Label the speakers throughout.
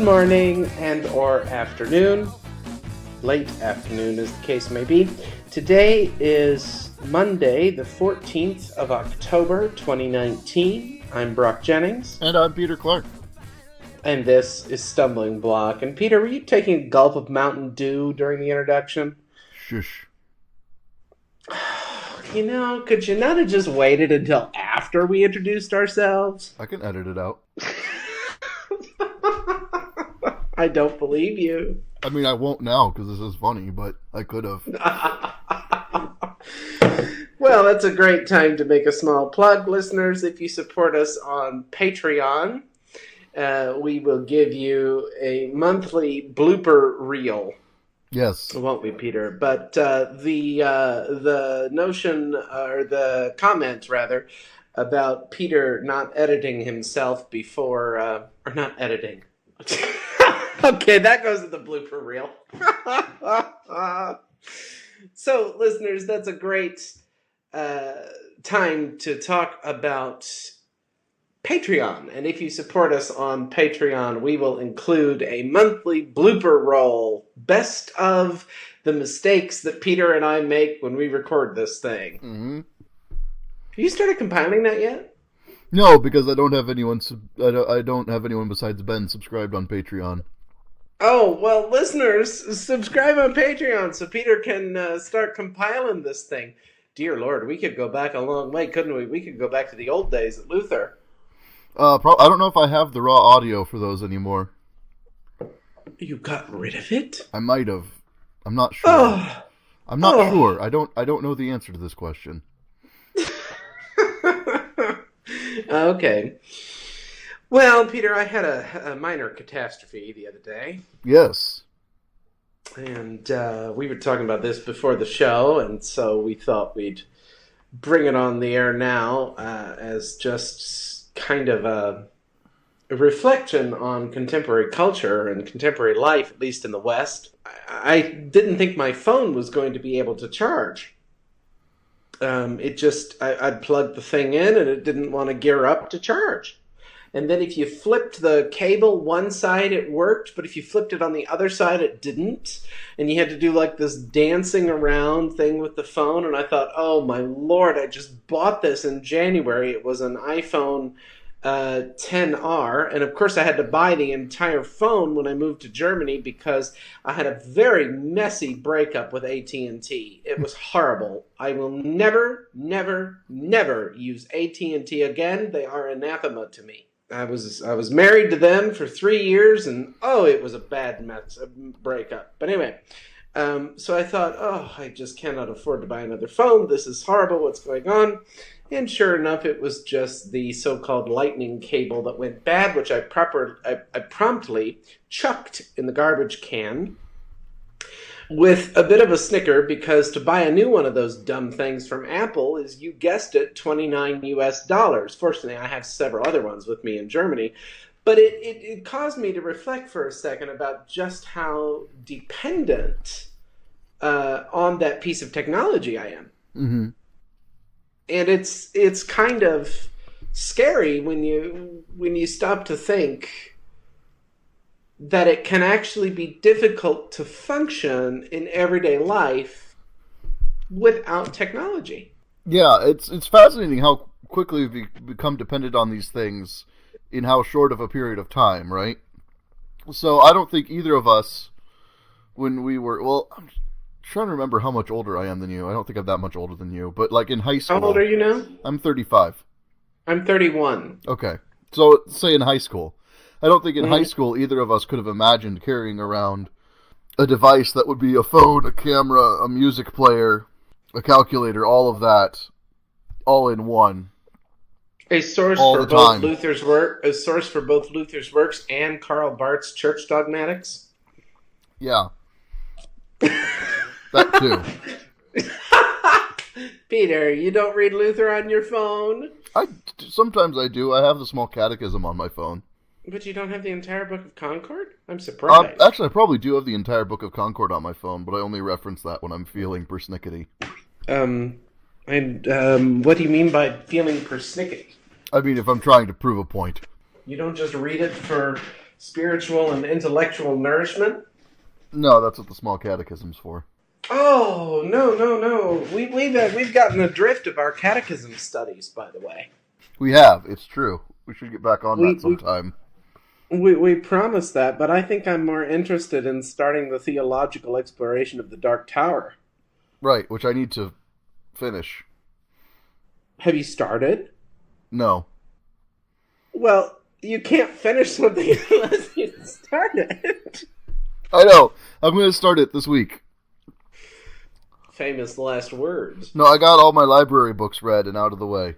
Speaker 1: morning and or afternoon, late afternoon as the case may be. Today is Monday, the 14th of October, 2019. I'm Brock Jennings.
Speaker 2: And I'm Peter Clark.
Speaker 1: And this is Stumbling Block. And Peter, were you taking a gulp of Mountain Dew during the introduction?
Speaker 2: Shush.
Speaker 1: You know, could you not have just waited until after we introduced ourselves?
Speaker 2: I can edit it out.
Speaker 1: I don't believe you.
Speaker 2: I mean, I won't now because this is funny, but I could have.
Speaker 1: Well, that's a great time to make a small plug, listeners. If you support us on Patreon, we will give you a monthly blooper reel.
Speaker 2: Yes.
Speaker 1: Won't we, Peter? But the notion, or the comment, rather, about Peter not editing himself before, or not editing. Okay, that goes in the blooper reel. So, listeners, that's a great time to talk about Patreon. And if you support us on Patreon, we will include a monthly blooper roll. Best of the mistakes that Peter and I make when we record this thing.
Speaker 2: Mm-hmm.
Speaker 1: Have you started compiling that yet?
Speaker 2: No, because I don't have anyone. I don't have anyone besides Ben subscribed on Patreon.
Speaker 1: Oh, well, listeners, subscribe on Patreon so Peter can start compiling this thing. Dear Lord, we could go back a long way, couldn't we? We could go back to the old days at Luther.
Speaker 2: I don't know if I have the raw audio for those anymore.
Speaker 1: You got rid of it?
Speaker 2: I might have. I'm not sure. I'm not sure. I don't know the answer to this question.
Speaker 1: Okay. Well, Peter, I had a minor catastrophe the other day.
Speaker 2: Yes.
Speaker 1: And we were talking about this before the show, and so we thought we'd bring it on the air now as just kind of a reflection on contemporary culture and contemporary life, at least in the West. I didn't think my phone was going to be able to charge. I'd plugged the thing in and it didn't want to gear up to charge. And then if you flipped the cable one side, it worked, but if you flipped it on the other side, it didn't. And you had to do like this dancing around thing with the phone. And I thought, oh my Lord, I just bought this in January. It was an iPhone 10R. And of course I had to buy the entire phone when I moved to Germany because I had a very messy breakup with AT&T. It was horrible. I will never, never, never use AT&T again. They are anathema to me. I was married to them for 3 years, and it was a bad breakup. But anyway, so I thought, I just cannot afford to buy another phone. This is horrible. What's going on? And sure enough, it was just the so-called lightning cable that went bad, which I promptly chucked in the garbage can with a bit of a snicker, because to buy a new one of those dumb things from Apple is, you guessed it, $29. Fortunately, I have several other ones with me in Germany. But it caused me to reflect for a second about just how dependent on that piece of technology I am.
Speaker 2: Mm-hmm.
Speaker 1: And it's kind of scary when you stop to think that it can actually be difficult to function in everyday life without technology.
Speaker 2: Yeah, it's fascinating how quickly we become dependent on these things in how short of a period of time, right? So I don't think either of us, when we were, I'm trying to remember how much older I am than you. I don't think I'm that much older than you, but like in high school.
Speaker 1: How old are you now?
Speaker 2: I'm 35.
Speaker 1: I'm 31.
Speaker 2: Okay. So say in high school. I don't think in high school either of us could have imagined carrying around a device that would be a phone, a camera, a music player, a calculator, all of that, all in one.
Speaker 1: A source for both Luther's work, a source for both Luther's works and Karl Barth's church dogmatics.
Speaker 2: Yeah, that too.
Speaker 1: Peter, you don't read Luther on your phone?
Speaker 2: Sometimes I do. I have the small catechism on my phone.
Speaker 1: But you don't have the entire Book of Concord? I'm surprised.
Speaker 2: Actually, I probably do have the entire Book of Concord on my phone, but I only reference that when I'm feeling persnickety.
Speaker 1: What do you mean by feeling persnickety?
Speaker 2: I mean, if I'm trying to prove a point.
Speaker 1: You don't just read it for spiritual and intellectual nourishment?
Speaker 2: No, that's what the small catechism's for.
Speaker 1: Oh, no. We've gotten the drift of our catechism studies, by the way.
Speaker 2: We have. It's true. We should get back on that sometime.
Speaker 1: We promised that, but I think I'm more interested in starting the theological exploration of the Dark Tower.
Speaker 2: Right, which I need to finish.
Speaker 1: Have you started?
Speaker 2: No.
Speaker 1: Well, you can't finish something unless you start it.
Speaker 2: I know. I'm going to start it this week.
Speaker 1: Famous last words.
Speaker 2: No, I got all my library books read and out of the way.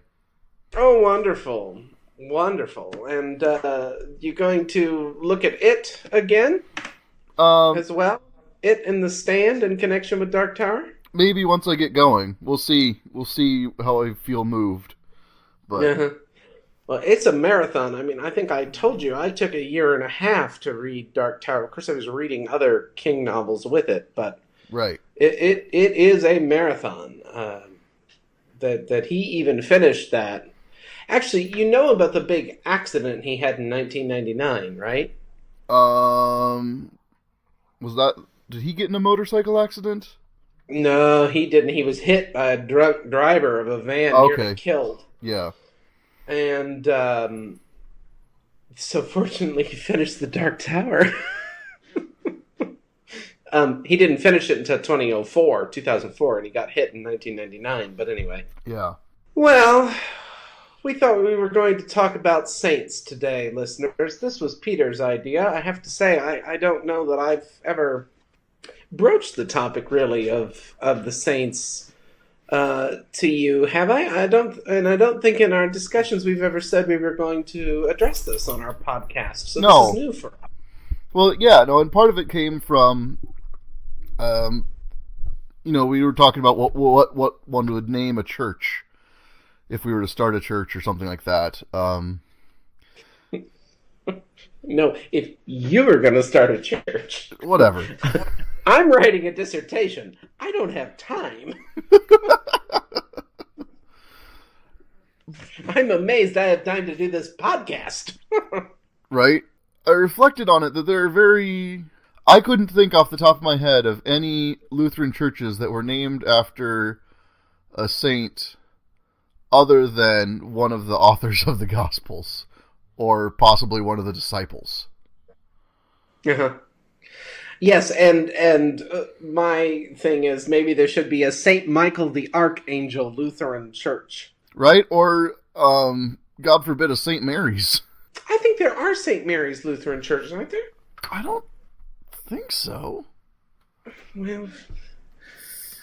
Speaker 1: Oh, wonderful. Wonderful. And you going to look at it again as well? It in the Stand in connection with Dark Tower?
Speaker 2: Maybe once I get going. We'll see. We'll see how I feel moved. But
Speaker 1: Well, it's a marathon. I mean, I think I told you I took 1.5 years to read Dark Tower. Of course, I was reading other King novels with it, but
Speaker 2: right.
Speaker 1: It is a marathon. That he even finished that. Actually, you know about the big accident he had in 1999, right?
Speaker 2: Did he get in a motorcycle accident?
Speaker 1: No, he didn't. He was hit by a drunk driver of a van, nearly killed.
Speaker 2: Yeah.
Speaker 1: And so fortunately he finished the Dark Tower. He didn't finish it until 2004, and he got hit in 1999. But anyway.
Speaker 2: Yeah.
Speaker 1: Well, we thought we were going to talk about saints today, listeners. This was Peter's idea. I have to say, I don't know that I've ever broached the topic, really, of the saints to you, have I? I don't think in our discussions we've ever said we were going to address this on our podcast. So
Speaker 2: no.
Speaker 1: This is new for us.
Speaker 2: Well, yeah, no, and part of it came from, we were talking about what one would name a church if we were to start a church or something like that.
Speaker 1: No, if you were going to start a church.
Speaker 2: Whatever.
Speaker 1: I'm writing a dissertation. I don't have time. I'm amazed I have time to do this podcast.
Speaker 2: Right? I reflected on it that I couldn't think off the top of my head of any Lutheran churches that were named after a saint other than one of the authors of the Gospels, or possibly one of the disciples.
Speaker 1: Uh-huh. Yes, and my thing is maybe there should be a St. Michael the Archangel Lutheran Church.
Speaker 2: Right? Or, God forbid, a St. Mary's.
Speaker 1: I think there are St. Mary's Lutheran churches, aren't there?
Speaker 2: I don't think so.
Speaker 1: Well,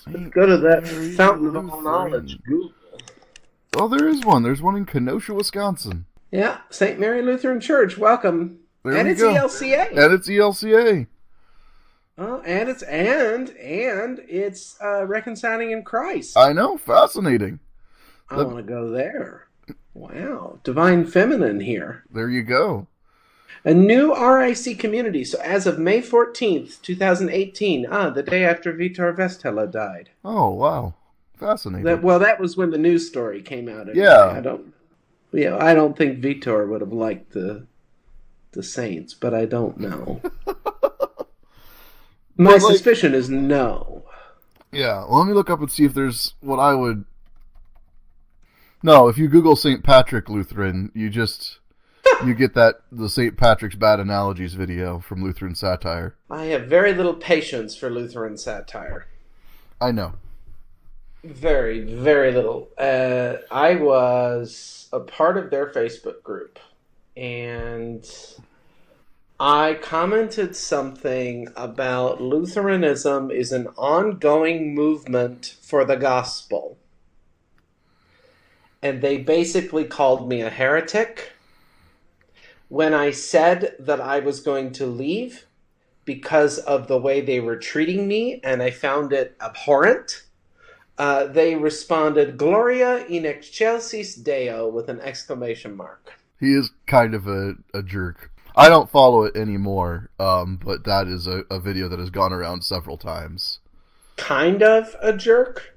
Speaker 1: let's go to that fountain of all knowledge, Google.
Speaker 2: Oh, there is one. There's one in Kenosha, Wisconsin.
Speaker 1: Yeah, St. Mary Lutheran Church. Welcome.
Speaker 2: There
Speaker 1: and
Speaker 2: we
Speaker 1: it's
Speaker 2: go.
Speaker 1: ELCA.
Speaker 2: And it's ELCA.
Speaker 1: Oh, and it's reconciling in Christ.
Speaker 2: I know, fascinating.
Speaker 1: I want to go there. Wow, Divine Feminine here.
Speaker 2: There you go.
Speaker 1: A new RIC community. So as of May 14th, 2018, the day after Vitor Vestela died.
Speaker 2: Oh, wow. Fascinating.
Speaker 1: That was when the news story came out. Anyway.
Speaker 2: Yeah.
Speaker 1: I don't think Vitor would have liked the Saints, but I don't know. My suspicion is no.
Speaker 2: Yeah, well, let me look up and see if there's what I would... No, if you Google St. Patrick Lutheran, you get the St. Patrick's Bad Analogies video from Lutheran Satire.
Speaker 1: I have very little patience for Lutheran satire.
Speaker 2: I know.
Speaker 1: Very, very little. I was a part of their Facebook group, and I commented something about Lutheranism is an ongoing movement for the gospel. And they basically called me a heretic when I said that I was going to leave because of the way they were treating me, and I found it abhorrent. They responded, Gloria in excelsis Deo, with an exclamation mark.
Speaker 2: He is kind of a jerk. I don't follow it anymore, but that is a video that has gone around several times.
Speaker 1: Kind of a jerk?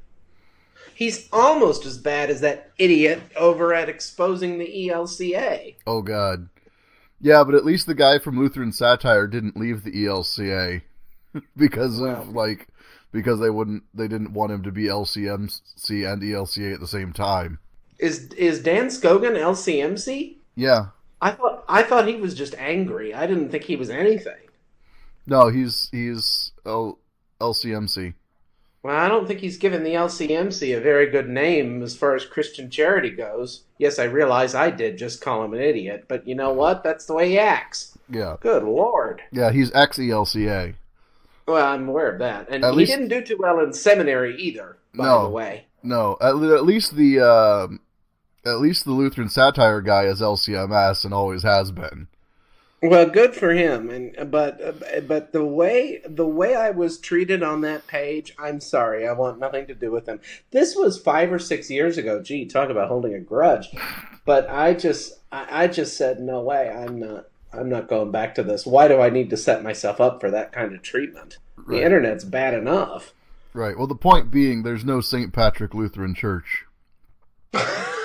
Speaker 1: He's almost as bad as that idiot over at Exposing the ELCA.
Speaker 2: Oh, God. Yeah, but at least the guy from Lutheran Satire didn't leave the ELCA because because they didn't want him to be LCMC and ELCA at the same time.
Speaker 1: Is Dan Scogan LCMC?
Speaker 2: Yeah.
Speaker 1: I thought he was just angry. I didn't think he was anything.
Speaker 2: No, he's LCMC.
Speaker 1: Well, I don't think he's given the LCMC a very good name as far as Christian charity goes. Yes, I realize I did just call him an idiot, but you know what? That's the way he acts.
Speaker 2: Yeah.
Speaker 1: Good Lord.
Speaker 2: Yeah, he's ex-ELCA.
Speaker 1: Well, I'm aware of that. And he didn't do too well in seminary either, by the way.
Speaker 2: No, at least the Lutheran Satire guy is LCMS and always has been.
Speaker 1: Well, good for him, but the way I was treated on that page, I'm sorry, I want nothing to do with him. This was 5 or 6 years ago. Gee, talk about holding a grudge. But I just said no way. I'm not going back to this. Why do I need to set myself up for that kind of treatment? Right. The internet's bad enough. Right.
Speaker 2: Well, the point being, there's no St. Patrick Lutheran Church.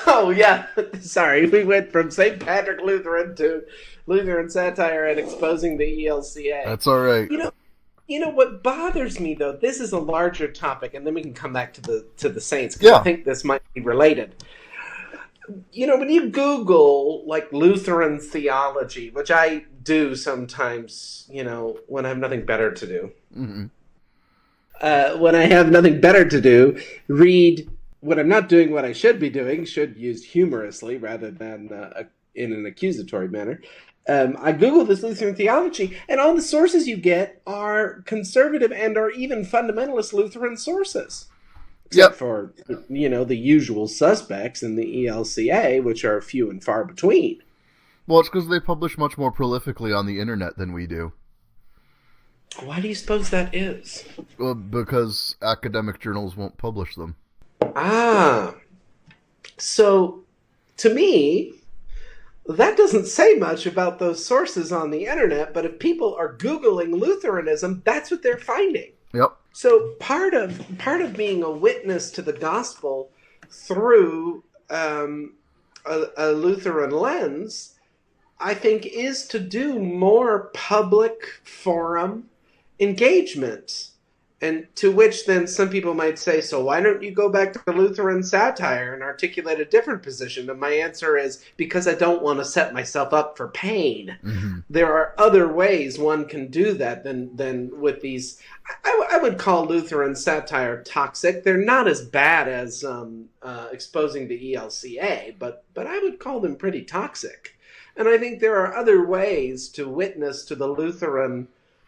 Speaker 1: Oh, yeah. Sorry, we went from St. Patrick Lutheran to Lutheran Satire and exposing the ELCA.
Speaker 2: That's all right.
Speaker 1: You know what bothers me, though, this is a larger topic, and then we can come back to the Saints, because I think this might be related. You know, when you Google, like, Lutheran theology, which I do sometimes, you know, when I have nothing better to do. Mm-hmm. When I have nothing better to do, read... When I'm not doing what I should be doing, should used humorously rather than in an accusatory manner, I Google this Lutheran theology, and all the sources you get are conservative and or even fundamentalist Lutheran sources. Except for, you know, the usual suspects in the ELCA, which are few and far between.
Speaker 2: Well, it's because they publish much more prolifically on the internet than we do.
Speaker 1: Why do you suppose that is?
Speaker 2: Well, because academic journals won't publish them.
Speaker 1: So, to me, that doesn't say much about those sources on the internet, but if people are Googling Lutheranism, that's what they're finding.
Speaker 2: Yep.
Speaker 1: So part of being a witness to the gospel through a Lutheran lens, I think, is to do more public forum engagement. And to which then some people might say, so why don't you go back to Lutheran Satire and articulate a different position? And my answer is, because I don't want to set myself up for pain. Mm-hmm. There are other ways one can do that than with these. I would call Lutheran Satire toxic. They're not as bad as exposing the ELCA, but I would call them pretty toxic. And I think there are other ways to witness to the Lutheran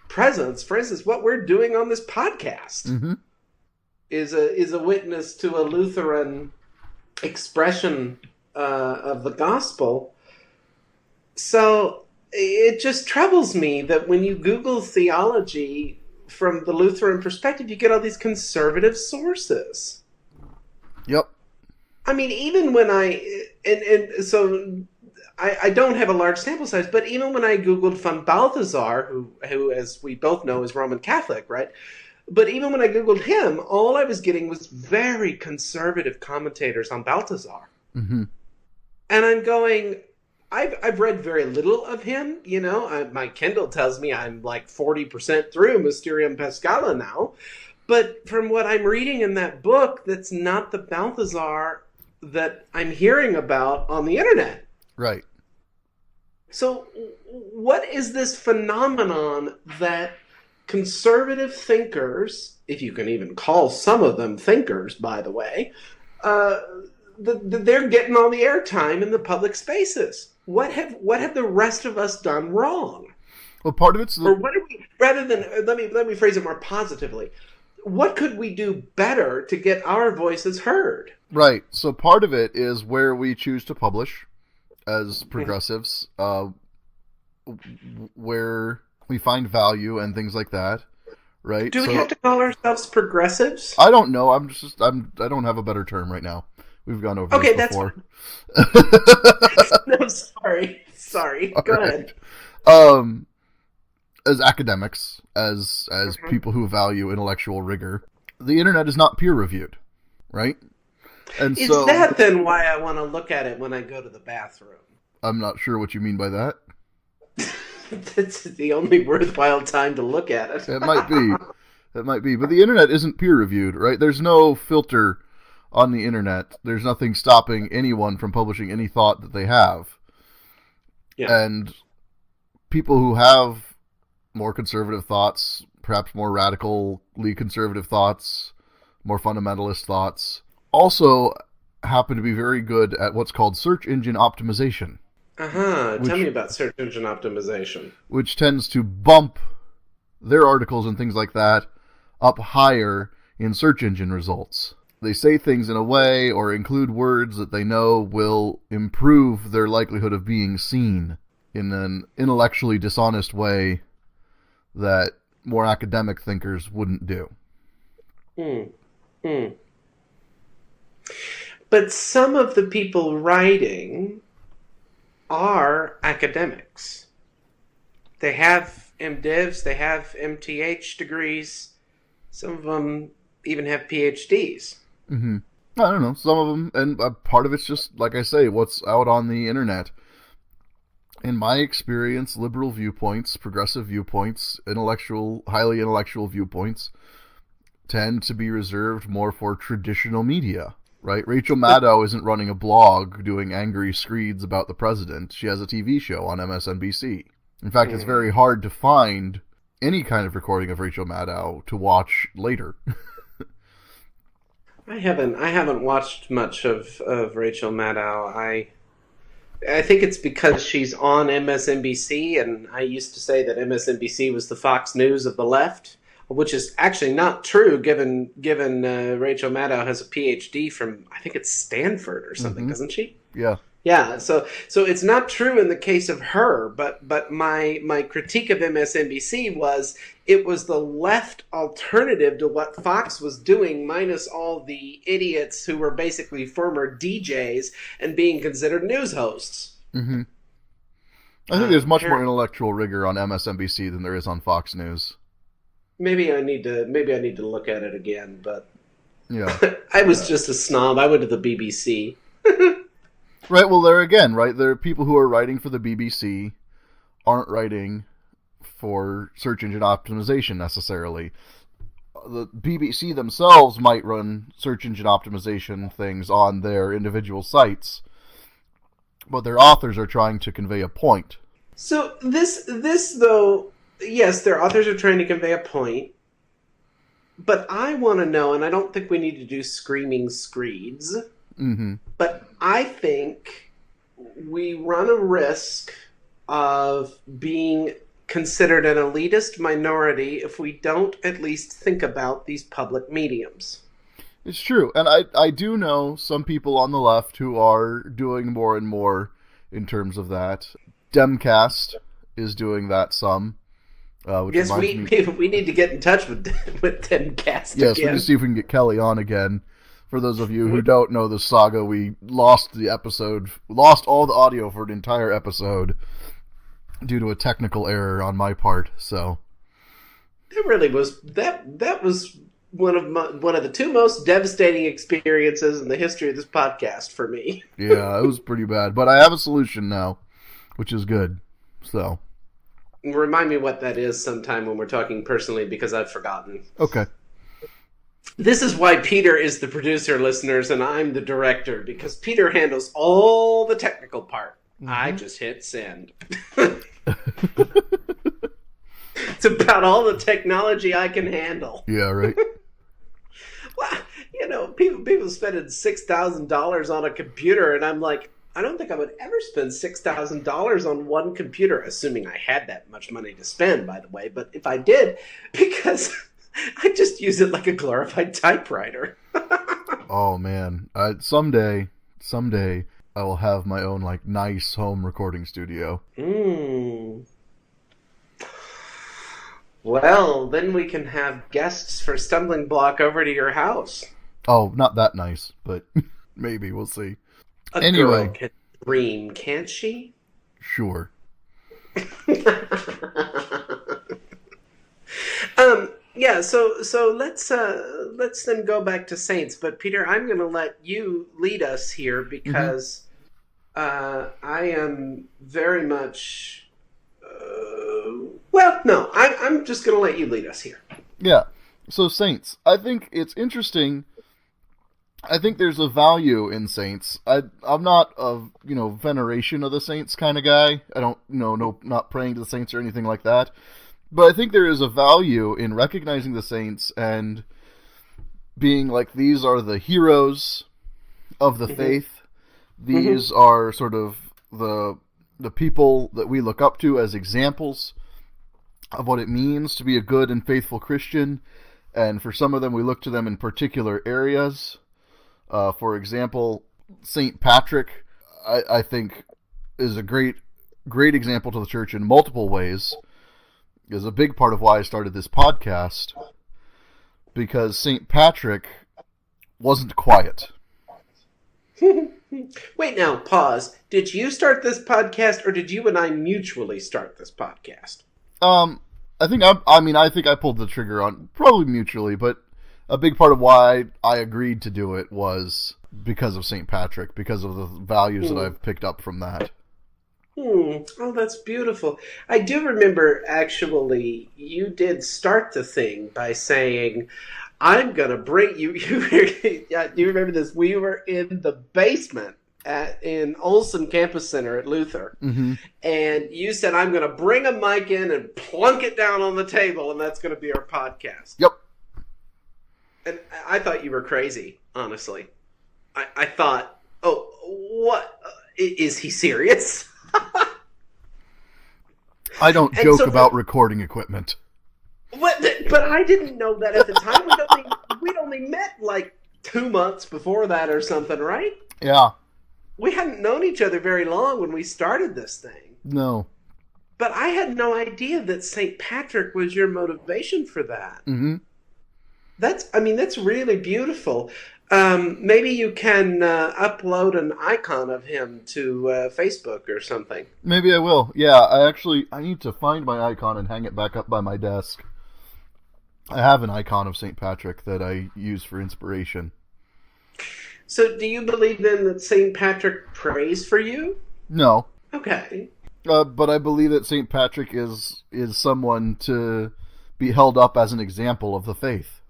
Speaker 1: presence. For instance, what we're doing on this podcast is a witness to a Lutheran expression of the gospel. So it just troubles me that when you Google theology from the Lutheran perspective, you get all these conservative sources. Yep. I mean, even when I don't have a large sample size, but even when I Googled von Balthasar, who, as we both know, is Roman Catholic, right? But even when I Googled him, all I was getting was very conservative commentators on Balthasar. Mm-hmm. And I'm going, I've read very little of him, you know. My Kindle tells me I'm like 40% through Mysterium Pascale now. But from what I'm reading in that book, that's not the Balthasar that I'm hearing about on the internet. Right. So what is this phenomenon that conservative thinkers, if you can even call some of them thinkers, by the way, they're getting all the airtime in the public spaces? What have the rest of us done wrong?
Speaker 2: Well, part of it's...
Speaker 1: Or what are we... Rather than... Let me phrase it more positively. What could we do better to get our voices heard?
Speaker 2: Right. So part of it is where we choose to publish as progressives, where we find value and things like that, right?
Speaker 1: Do we have to call ourselves progressives?
Speaker 2: I don't know. I don't have a better term right now. We've gone over this before.
Speaker 1: No, sorry. Go ahead.
Speaker 2: As academics, as people who value intellectual rigor, the internet is not peer reviewed, right? And
Speaker 1: is that then why I want to look at it when I go to the bathroom?
Speaker 2: I'm not sure what you mean by that.
Speaker 1: That's the only worthwhile time to look at it.
Speaker 2: It might be. It might be. But the internet isn't peer-reviewed, right? There's no filter on the internet. There's nothing stopping anyone from publishing any thought that they have.
Speaker 1: Yeah.
Speaker 2: And people who have more conservative thoughts, perhaps more radically conservative thoughts, more fundamentalist thoughts, also happen to be very good at what's called search engine optimization.
Speaker 1: Tell me about search engine optimization.
Speaker 2: Which tends to bump their articles and things like that up higher in search engine results. They say things in a way or include words that they know will improve their likelihood of being seen in an intellectually dishonest way that more academic thinkers wouldn't do.
Speaker 1: But some of the people writing are academics. They have MDivs, they have MTH degrees. Some of them even have PhDs.
Speaker 2: Mm-hmm. I don't know, some of them, and part of it's just, like I say, what's out on the internet. In my experience, liberal viewpoints, progressive viewpoints, highly intellectual viewpoints tend to be reserved more for traditional media, right? Rachel Maddow isn't running a blog doing angry screeds about the president. She has a TV show on MSNBC. In fact, it's very hard to find any kind of recording of Rachel Maddow to watch later.
Speaker 1: I haven't watched much of Rachel Maddow. I think it's because she's on MSNBC, and I used to say that MSNBC was the Fox News of the left, which is actually not true, given Rachel Maddow has a PhD from, I think it's Stanford or something, doesn't she?
Speaker 2: Yeah.
Speaker 1: Yeah, so it's not true in the case of her, but my critique of MSNBC was it was the left alternative to what Fox was doing, minus all the idiots who were basically former DJs and being considered news hosts.
Speaker 2: Mm-hmm. I think there's much more intellectual rigor on MSNBC than there is on Fox News.
Speaker 1: Maybe I need to look at it again, but
Speaker 2: yeah,
Speaker 1: I was just a snob. I went to the BBC.
Speaker 2: Right, well, there again, right? There are people who are writing for the BBC aren't writing for search engine optimization necessarily. The BBC themselves might run search engine optimization things on their individual sites, but their authors are trying to convey a point.
Speaker 1: So this though, yes, their authors are trying to convey a point, but I want to know, and I don't think we need to do screaming screeds, but I think we run a risk of being considered an elitist minority if we don't at least think about these public mediums.
Speaker 2: It's true, and I do know some people on the left who are doing more and more in terms of that. Demcast is doing that some.
Speaker 1: Yes, we need to get in touch with Demcast
Speaker 2: again. Yes, we need to see if we can get Kelly on again. For those of you who don't know the saga, we lost all the audio for an entire episode due to a technical error on my part. So
Speaker 1: it really was that was one of the two most devastating experiences in the history of this podcast for me.
Speaker 2: Yeah, it was pretty bad, but I have a solution now, which is good. So
Speaker 1: remind me what that is sometime when we're talking personally, because I've forgotten.
Speaker 2: Okay.
Speaker 1: This is why Peter is the producer, listeners, and I'm the director, because Peter handles all the technical part. I just hit send. It's about all the technology I can handle.
Speaker 2: Yeah, right.
Speaker 1: Well, people spending $6,000 on a computer, and I'm like, I don't think I would ever spend $6,000 on one computer, assuming I had that much money to spend, by the way. But if I did, because I just use it like a glorified typewriter.
Speaker 2: Oh man, someday I will have my own nice home recording studio.
Speaker 1: Well, then we can have guests for Stumbling Block over to your house.
Speaker 2: Oh, not that nice, but maybe we'll see.
Speaker 1: Anyway, girl can dream, can't she?
Speaker 2: Sure.
Speaker 1: Yeah, so let's then go back to Saints. But Peter, I'm going to let you lead us here because I am very much Well, no, I'm just going to let you lead us here.
Speaker 2: Yeah. So saints, I think it's interesting. I think there's a value in saints. I'm not a veneration of the saints kind of guy. I don't not praying to the saints or anything like that. But I think there is a value in recognizing the saints and being like, these are the heroes of the faith. These are sort of the people that we look up to as examples of what it means to be a good and faithful Christian. And for some of them, we look to them in particular areas. For example, St. Patrick, I think, is a great example to the church in multiple ways. Is a big part of why I started this podcast, because St. Patrick wasn't quiet.
Speaker 1: Wait, now, pause. Did you start this podcast, or did you and I mutually start this podcast?
Speaker 2: I think I pulled the trigger on, probably mutually, but a big part of why I agreed to do it was because of St. Patrick, because of the values that I've picked up from that.
Speaker 1: Oh, that's beautiful. I do remember, actually, you did start the thing by saying, I'm going to bring you... Do you remember this? We were in the basement in Olson Campus Center at Luther, and you said, I'm going to bring a mic in and plunk it down on the table, and that's going to be our podcast.
Speaker 2: Yep.
Speaker 1: And I thought you were crazy, honestly. I thought, oh, what? Is he serious?
Speaker 2: I don't joke about recording equipment.
Speaker 1: But I didn't know that at the time. We'd only met like 2 months before that or something, right?
Speaker 2: Yeah.
Speaker 1: We hadn't known each other very long when we started this thing.
Speaker 2: No.
Speaker 1: But I had no idea that St. Patrick was your motivation for that.
Speaker 2: Mm-hmm.
Speaker 1: That's really beautiful. Maybe you can upload an icon of him to Facebook or something.
Speaker 2: Maybe I will. Yeah, I need to find my icon and hang it back up by my desk. I have an icon of St. Patrick that I use for inspiration.
Speaker 1: So do you believe then that St. Patrick prays for you?
Speaker 2: No.
Speaker 1: Okay.
Speaker 2: But I believe that St. Patrick is someone to be held up as an example of the faith.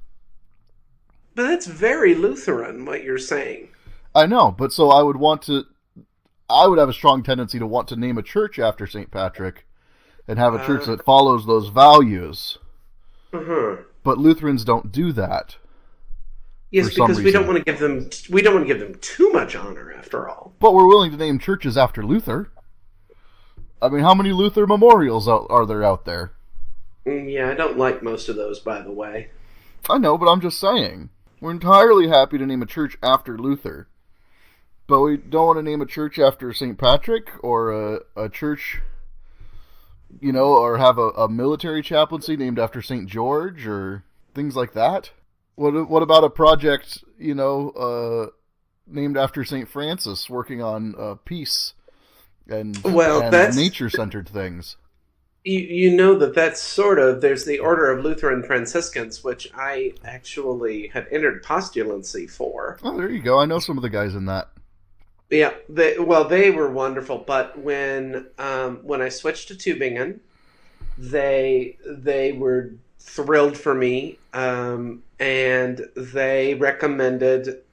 Speaker 1: But that's very Lutheran, what you're saying.
Speaker 2: I know, but so I would have a strong tendency to want to name a church after St. Patrick and have a church that follows those values. But Lutherans don't do that.
Speaker 1: Yes, because we don't want to give them too much honor, after all.
Speaker 2: But we're willing to name churches after Luther. I mean, how many Luther memorials are there out there?
Speaker 1: Yeah, I don't like most of those, by the way.
Speaker 2: I know, but I'm just saying. We're entirely happy to name a church after Luther. But we don't want to name a church after St. Patrick or a church, or have a military chaplaincy named after St. George or things like that. What about a project, named after St. Francis working on peace and nature-centered things?
Speaker 1: You know that's sort of, there's the Order of Lutheran Franciscans, which I actually had entered postulancy for.
Speaker 2: Oh, there you go. I know some of the guys in that.
Speaker 1: Yeah, they were wonderful, but when I switched to Tübingen, they were thrilled for me, and they recommended,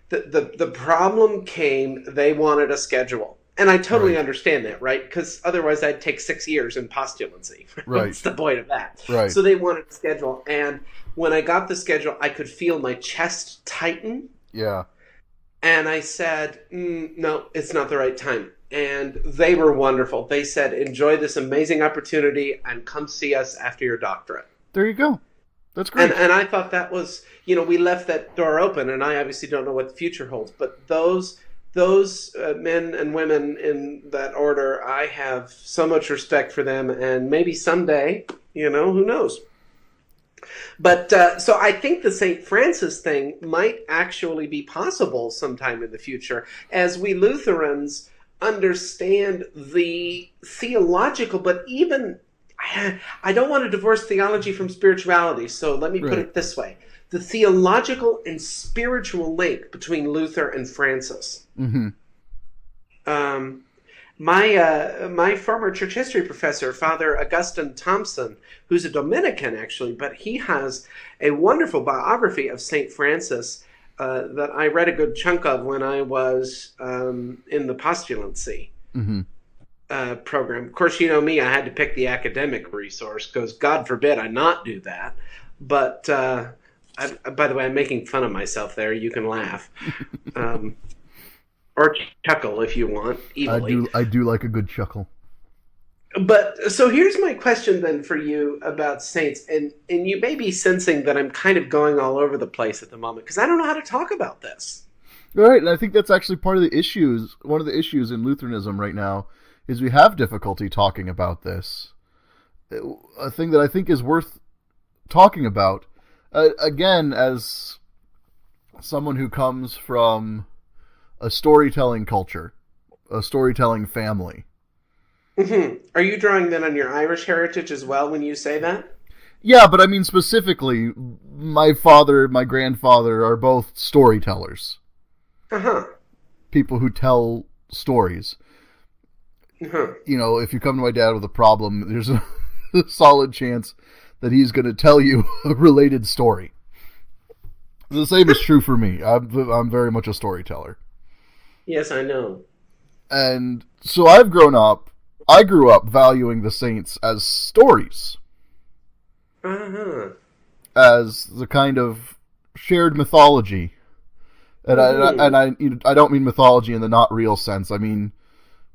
Speaker 1: the problem came, they wanted a schedule. And I totally understand that, right? Because otherwise I'd take 6 years in postulancy.
Speaker 2: Right.
Speaker 1: What's the point of that?
Speaker 2: Right.
Speaker 1: So they wanted a schedule. And when I got the schedule, I could feel my chest tighten.
Speaker 2: Yeah.
Speaker 1: And I said, no, it's not the right time. And they were wonderful. They said, enjoy this amazing opportunity and come see us after your doctorate.
Speaker 2: There you go. That's great.
Speaker 1: And I thought that was, we left that door open, and I obviously don't know what the future holds. But those men and women in that order, I have so much respect for them, and maybe someday, who knows? But so I think the St. Francis thing might actually be possible sometime in the future, as we Lutherans understand the theological, but even, I don't want to divorce theology from spirituality, so let me put it this way. The theological and spiritual link between Luther and Francis.
Speaker 2: Mm-hmm.
Speaker 1: My former church history professor, Father Augustine Thompson, who's a Dominican actually, but he has a wonderful biography of Saint Francis that I read a good chunk of when I was in the postulancy
Speaker 2: Mm-hmm.
Speaker 1: program. Of course, you know me; I had to pick the academic resource because God forbid I not do that. But by the way, I'm making fun of myself there. You can laugh. Or chuckle if you want, evilly.
Speaker 2: I do like a good chuckle.
Speaker 1: But so here's my question then for you about saints, and you may be sensing that I'm kind of going all over the place at the moment because I don't know how to talk about this.
Speaker 2: Right, and I think that's actually part of the issues. One of the issues in Lutheranism right now is we have difficulty talking about this. A thing that I think is worth talking about, again, as someone who comes from a storytelling culture, a storytelling family.
Speaker 1: Mm-hmm. Are you drawing then on your Irish heritage as well when you say that?
Speaker 2: Yeah, but I mean specifically, my father, my grandfather are both storytellers.
Speaker 1: Uh-huh.
Speaker 2: People who tell stories.
Speaker 1: Uh-huh.
Speaker 2: You know, if you come to my dad with a problem, there's a solid chance that he's going to tell you a related story. The same is true for me. I'm very much a storyteller.
Speaker 1: Yes, I know.
Speaker 2: And so I grew up valuing the saints as stories.
Speaker 1: Uh-huh.
Speaker 2: As the kind of shared mythology. And I don't mean mythology in the not real sense. I mean,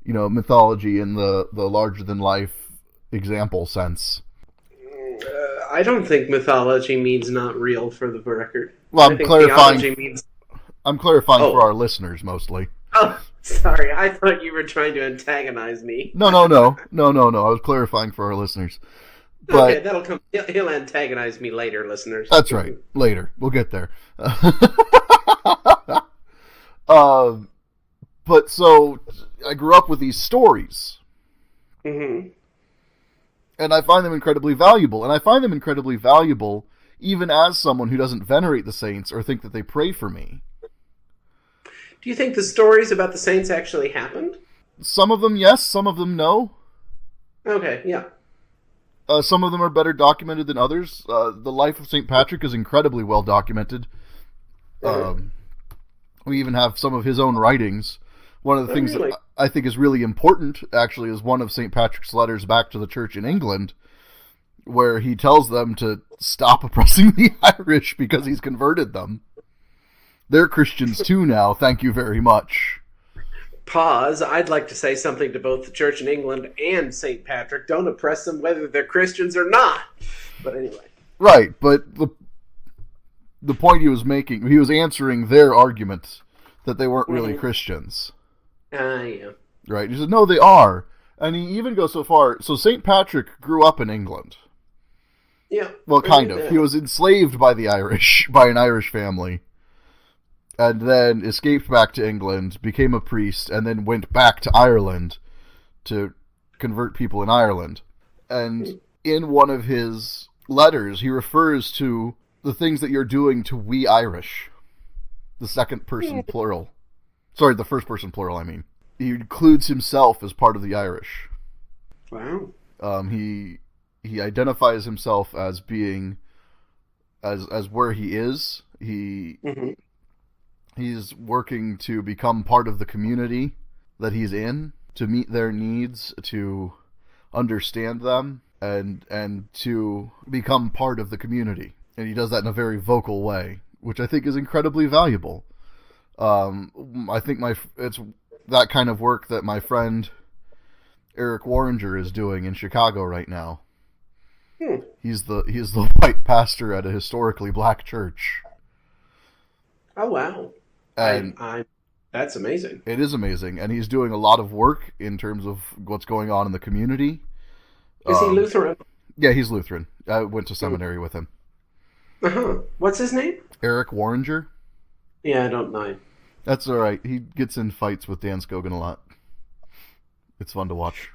Speaker 2: you know, mythology in the larger than life example sense.
Speaker 1: I don't think mythology means not real, for the record.
Speaker 2: Well,
Speaker 1: I'm clarifying
Speaker 2: for our listeners mostly.
Speaker 1: Oh, sorry. I thought you were trying to antagonize me.
Speaker 2: No. I was clarifying for our listeners. But,
Speaker 1: okay, that'll come. He'll antagonize me later, listeners.
Speaker 2: That's right. Later. We'll get there. But so I grew up with these stories.
Speaker 1: Mm-hmm.
Speaker 2: And I find them incredibly valuable. And I find them incredibly valuable even as someone who doesn't venerate the saints or think that they pray for me.
Speaker 1: Do you think the stories about the saints actually happened?
Speaker 2: Some of them, yes. Some of them, no.
Speaker 1: Okay, yeah.
Speaker 2: Some of them are better documented than others. The life of St. Patrick is incredibly well documented. We even have some of his own writings. One of the things that I think is really important, actually, is one of St. Patrick's letters back to the church in England, where he tells them to stop oppressing the Irish because he's converted them. They're Christians too now, thank you very much.
Speaker 1: Pause. I'd like to say something to both the Church in England and St. Patrick. Don't oppress them whether they're Christians or not. But anyway.
Speaker 2: Right, but the point he was making, he was answering their argument that they weren't really Christians.
Speaker 1: Yeah.
Speaker 2: Right, he said, no, they are. And he even goes so far, so St. Patrick grew up in England.
Speaker 1: Yeah.
Speaker 2: Well, kind of. He was enslaved by the Irish, by an Irish family. And then escaped back to England, became a priest, and then went back to Ireland to convert people in Ireland. And in one of his letters, he refers to the things that you're doing to we Irish. The second person plural. Sorry, the first person plural, I mean. He includes himself as part of the Irish.
Speaker 1: Wow.
Speaker 2: He identifies himself as being, as where he is. He's working to become part of the community that he's in, to meet their needs, to understand them, and to become part of the community. And he does that in a very vocal way, which I think is incredibly valuable. I think it's that kind of work that my friend Eric Warringer is doing in Chicago right now. He's the white pastor at a historically black church.
Speaker 1: Oh, wow.
Speaker 2: And
Speaker 1: that's amazing.
Speaker 2: It is amazing, and he's doing a lot of work in terms of what's going on in the community.
Speaker 1: Is he Lutheran?
Speaker 2: Yeah, he's Lutheran. I went to seminary with him.
Speaker 1: Uh-huh. What's his name?
Speaker 2: Eric Warringer.
Speaker 1: Yeah, I don't know.
Speaker 2: That's all right. He gets in fights with Dan Scogan a lot. It's fun to watch.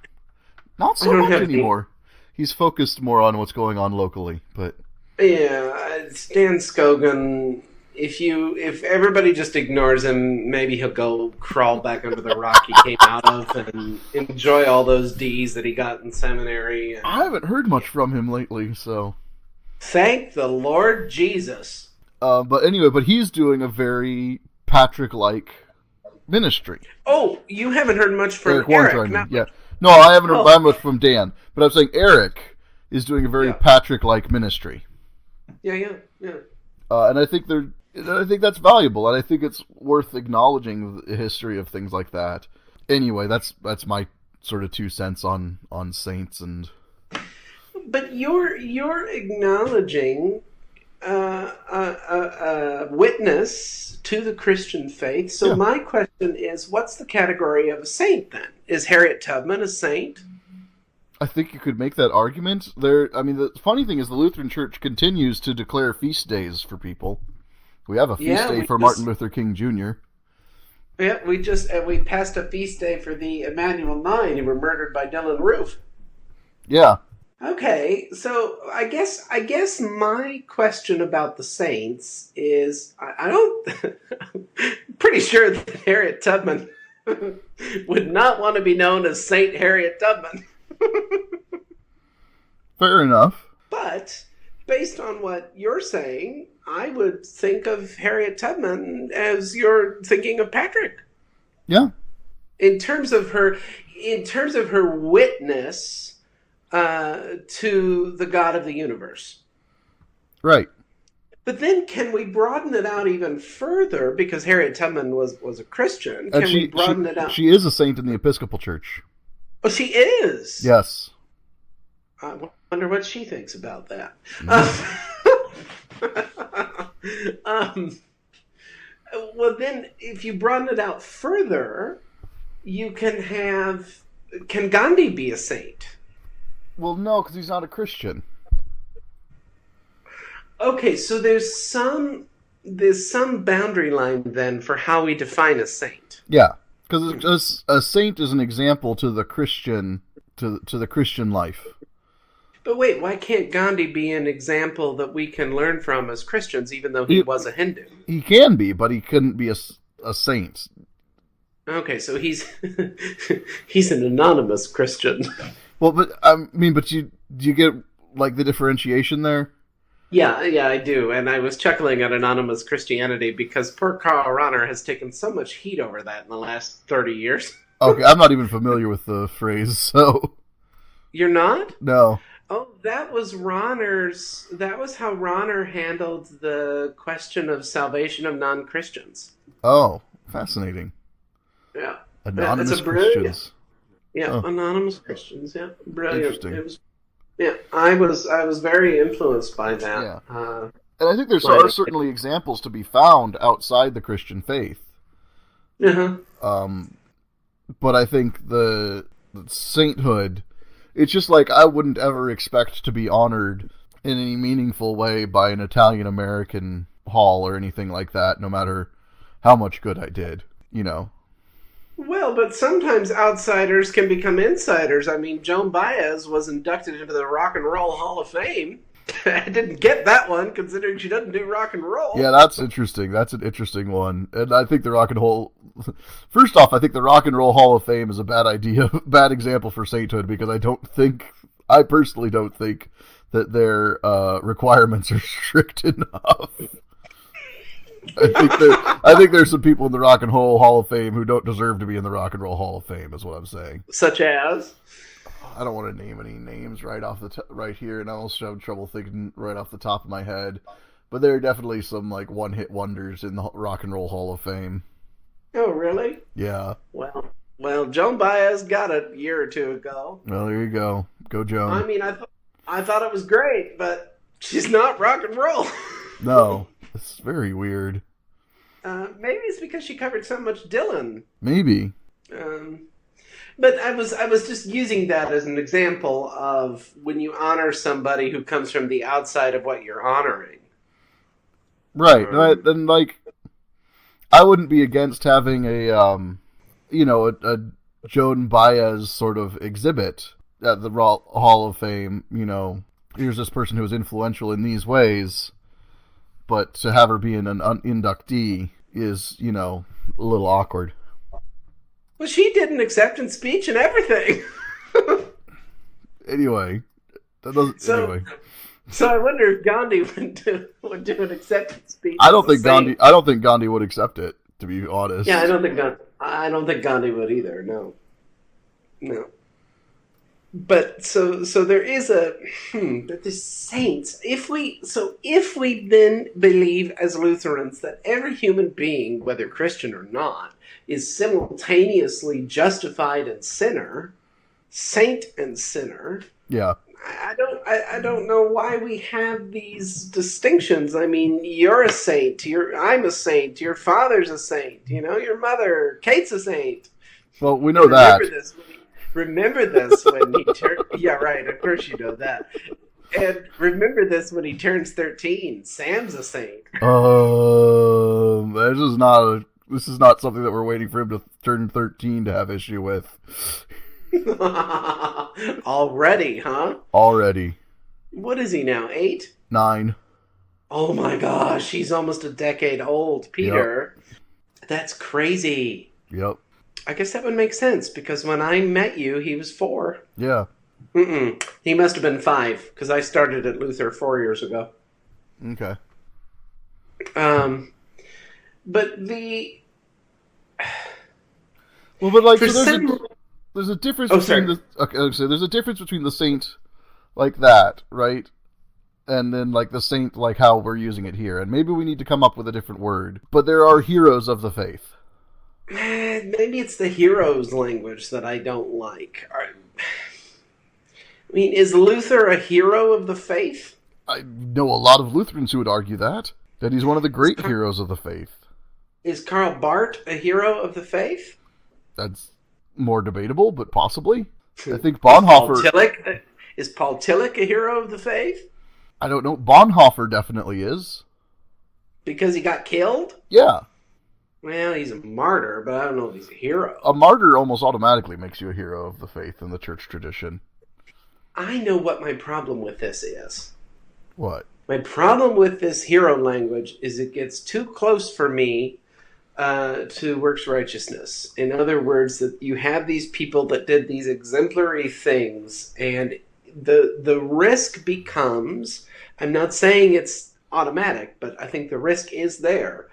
Speaker 2: Not so much anymore. He's focused more on what's going on locally, but...
Speaker 1: Yeah, Dan Scogan... if everybody just ignores him, maybe he'll go crawl back under the rock he came out of and enjoy all those D's that he got in seminary. And
Speaker 2: I haven't heard much from him lately, so
Speaker 1: thank the Lord Jesus.
Speaker 2: But anyway, he's doing a very Patrick-like ministry.
Speaker 1: Oh, you haven't heard much from
Speaker 2: Eric. Yeah. No, I haven't heard much from Dan. But I'm saying Eric is doing a very Patrick-like ministry.
Speaker 1: Yeah.
Speaker 2: And I think that's valuable, and I think it's worth acknowledging the history of things like that. Anyway, that's my sort of 2 cents on saints and.
Speaker 1: But you're acknowledging a witness to the Christian faith. So my question is, what's the category of a saint then? Is Harriet Tubman a saint?
Speaker 2: I think you could make that argument. The funny thing is the Lutheran Church continues to declare feast days for people. We have a feast day for Martin Luther King Jr.
Speaker 1: Yeah, we passed a feast day for the Emmanuel 9 who were murdered by Dylan Roof.
Speaker 2: Yeah.
Speaker 1: Okay, so I guess my question about the saints is I don't I'm pretty sure that Harriet Tubman would not want to be known as Saint Harriet Tubman.
Speaker 2: Fair enough.
Speaker 1: But based on what you're saying, I would think of Harriet Tubman as you're thinking of Patrick.
Speaker 2: Yeah.
Speaker 1: In terms of her witness to the God of the universe.
Speaker 2: Right.
Speaker 1: But then can we broaden it out even further, because Harriet Tubman was a Christian? Can we broaden it out?
Speaker 2: She is a saint in the Episcopal Church.
Speaker 1: Oh, she is?
Speaker 2: Yes.
Speaker 1: I wonder what she thinks about that. Well, then, if you broaden it out further, you can have... Can Gandhi be a saint?
Speaker 2: Well, no, because he's not a Christian.
Speaker 1: Okay, so there's some boundary line, then, for how we define a saint.
Speaker 2: Yeah. Because a saint is an example to the Christian to the Christian life.
Speaker 1: But wait, why can't Gandhi be an example that we can learn from as Christians, even though he was a Hindu? He can be, but he couldn't be a saint. Okay, so he's he's an anonymous Christian.
Speaker 2: Well, but do you get like the differentiation there?
Speaker 1: Yeah, I do, and I was chuckling at anonymous Christianity because poor Karl Rahner has taken so much heat over that in the last 30 years.
Speaker 2: Okay, I'm not even familiar with the phrase, so...
Speaker 1: You're not?
Speaker 2: No.
Speaker 1: Oh, that was Rahner's... That was how Rahner handled the question of salvation of non-Christians.
Speaker 2: Oh, fascinating.
Speaker 1: Yeah.
Speaker 2: Anonymous Christians.
Speaker 1: Yeah, anonymous Christians, yeah. Brilliant.
Speaker 2: Interesting.
Speaker 1: It was... Yeah, I was very influenced by that.
Speaker 2: Yeah. And I think there are certainly examples to be found outside the Christian faith.
Speaker 1: Uh-huh.
Speaker 2: But I think the sainthood, it's just like I wouldn't ever expect to be honored in any meaningful way by an Italian-American hall or anything like that, no matter how much good I did, you know.
Speaker 1: Well, but sometimes outsiders can become insiders. I mean, Joan Baez was inducted into the Rock and Roll Hall of Fame. I didn't get that one, considering she doesn't do rock and roll.
Speaker 2: Yeah, that's interesting. That's an interesting one. And I think the Rock and Roll... First off, I think the Rock and Roll Hall of Fame is a bad idea, bad example for sainthood, because I personally don't think that their requirements are strict enough. I think there's some people in the Rock and Roll Hall of Fame who don't deserve to be in the Rock and Roll Hall of Fame, is what I'm saying.
Speaker 1: Such as?
Speaker 2: I don't want to name any names right here, and I also have trouble thinking right off the top of my head. But there are definitely some like one-hit wonders in the Rock and Roll Hall of Fame.
Speaker 1: Oh, really?
Speaker 2: Yeah.
Speaker 1: Well, Joan Baez got it a year or two ago.
Speaker 2: Well, there you go. Go, Joan.
Speaker 1: I mean, I thought it was great, but she's not rock and roll.
Speaker 2: No. It's very weird.
Speaker 1: Maybe it's because she covered so much Dylan.
Speaker 2: Maybe.
Speaker 1: But I was just using that as an example of when you honor somebody who comes from the outside of what you're honoring.
Speaker 2: Right. And like, I wouldn't be against having a Joan Baez sort of exhibit at the Hall of Fame. You know, here's this person who was influential in these ways. but to have her be an inductee is, you know, a little awkward.
Speaker 1: Well, she did an acceptance speech and everything.
Speaker 2: Anyway, anyway.
Speaker 1: So I wonder if Gandhi would do an acceptance speech.
Speaker 2: I don't think Gandhi would accept it, to be honest.
Speaker 1: Yeah, I don't think Gandhi would either. No. But so there is but the saints. If we then believe as Lutherans that every human being, whether Christian or not, is simultaneously justified and sinner, saint and sinner.
Speaker 2: Yeah.
Speaker 1: I don't know why we have these distinctions. I mean, you're a saint. I'm a saint. Your father's a saint. You know, your mother, Kate's a saint.
Speaker 2: Well, we know that.
Speaker 1: Remember this when he turns... Yeah, right. Of course you know that. And remember this when he turns 13. Sam's a saint.
Speaker 2: This is not something that we're waiting for him to turn 13 to have issue with.
Speaker 1: Already, huh?
Speaker 2: Already.
Speaker 1: What is he now, 8?
Speaker 2: 9.
Speaker 1: Oh my gosh, he's almost a decade old, Peter. Yep. That's crazy.
Speaker 2: Yep.
Speaker 1: I guess that would make sense, because when I met you, he was 4.
Speaker 2: Yeah.
Speaker 1: He must have been 5, because I started at Luther 4 years ago.
Speaker 2: Okay.
Speaker 1: But the...
Speaker 2: Well, but like, there's a difference between there's a difference between the saint like that, right? And then like the saint like how we're using it here. And maybe we need to come up with a different word. But there are heroes of the faith.
Speaker 1: Maybe it's the heroes language that I don't like. I mean, is Luther a hero of the faith?
Speaker 2: I know a lot of Lutherans who would argue that he's one of the great heroes of the faith.
Speaker 1: Is Karl Barth a hero of the faith?
Speaker 2: That's more debatable, but possibly. I think Bonhoeffer...
Speaker 1: Is Paul Tillich a hero of the faith?
Speaker 2: I don't know. Bonhoeffer definitely is.
Speaker 1: Because he got killed?
Speaker 2: Yeah.
Speaker 1: Well, he's a martyr, but I don't know if he's a hero.
Speaker 2: A martyr almost automatically makes you a hero of the faith in the church tradition.
Speaker 1: I know what my problem with this is.
Speaker 2: What?
Speaker 1: My problem with this hero language is it gets too close for me to works righteousness. In other words, that you have these people that did these exemplary things, and the risk becomes, I'm not saying it's automatic, but I think the risk is there,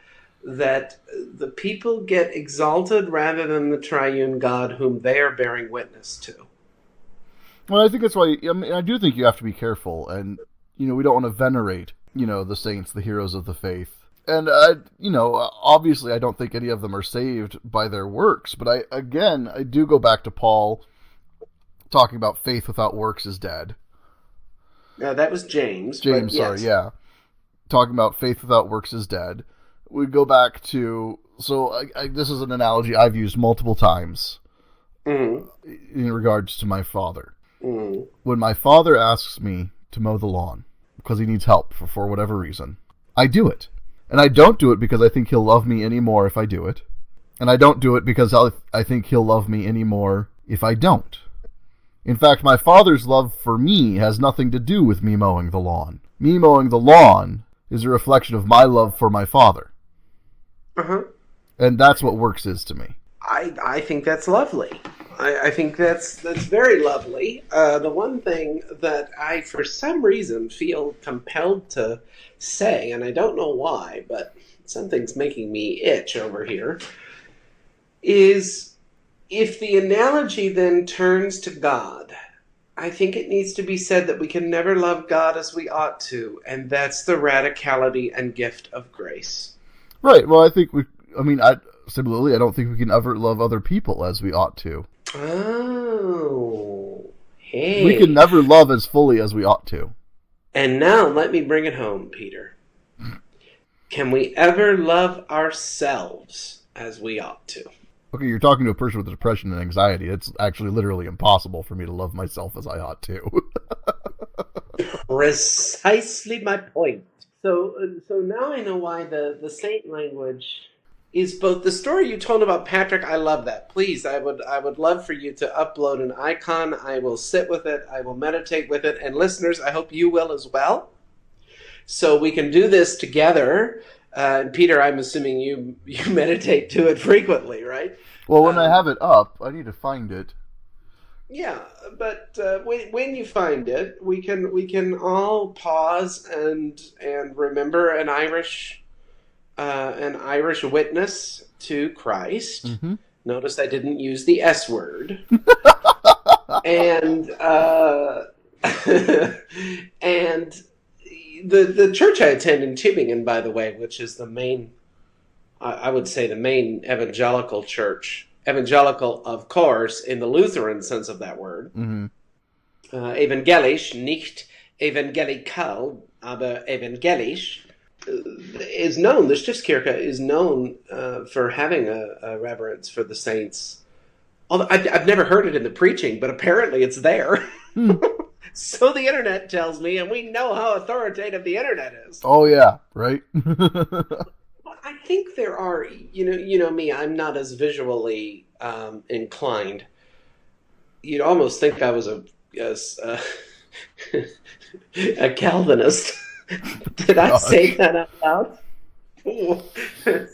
Speaker 1: that the people get exalted rather than the triune God whom they are bearing witness to.
Speaker 2: Well, I think that's why, I mean, I do think you have to be careful, and, you know, we don't want to venerate, you know, the saints, the heroes of the faith. And, you know, obviously I don't think any of them are saved by their works, but I do go back to Paul talking about faith without works is dead.
Speaker 1: Yeah, that was James.
Speaker 2: James, sorry, yeah. Talking about faith without works is dead. We go back to, so this is an analogy I've used multiple times in regards to my father. When my father asks me to mow the lawn because he needs help for whatever reason, I do it. And I don't do it because I think he'll love me any more if I do it. And I don't do it because I think he'll love me any more if I don't. In fact, my father's love for me has nothing to do with me mowing the lawn. Me mowing the lawn is a reflection of my love for my father. And that's what works is to me.
Speaker 1: I think that's lovely. I think that's very lovely. The one thing that I, for some reason, feel compelled to say, and I don't know why, but something's making me itch over here, is if the analogy then turns to God, I think it needs to be said that we can never love God as we ought to, and that's the radicality and gift of grace.
Speaker 2: Right. Well, I think similarly, I don't think we can ever love other people as we ought to.
Speaker 1: Oh, hey.
Speaker 2: We can never love as fully as we ought to.
Speaker 1: And now let me bring it home, Peter. Can we ever love ourselves as we ought to?
Speaker 2: Okay, you're talking to a person with depression and anxiety. It's actually literally impossible for me to love myself as I ought to.
Speaker 1: Precisely my point. So now I know why the saint language is both the story you told about Patrick. I love that. Please, I would love for you to upload an icon. I will sit with it. I will meditate with it. And listeners, I hope you will as well. So we can do this together. Peter, I'm assuming you meditate to it frequently, right?
Speaker 2: Well, when I have it up, I need to find it.
Speaker 1: Yeah, but when you find it, we can all pause and remember an Irish witness to Christ.
Speaker 2: Mm-hmm.
Speaker 1: Notice I didn't use the S word. And and the church I attend in Tübingen, by the way, which is the main, I would say the main evangelical church. Evangelical, of course, in the Lutheran sense of that word.
Speaker 2: Mm-hmm.
Speaker 1: Evangelisch, nicht evangelikal, aber evangelisch, is known, the Stiftskirche is known for having a reverence for the saints. Although I've never heard it in the preaching, but apparently it's there. So the internet tells me, and we know how authoritative the internet is.
Speaker 2: Oh, yeah, right?
Speaker 1: I think there are, you know me, I'm not as visually inclined. You'd almost think I was a Calvinist. Did I say that out loud? Ooh,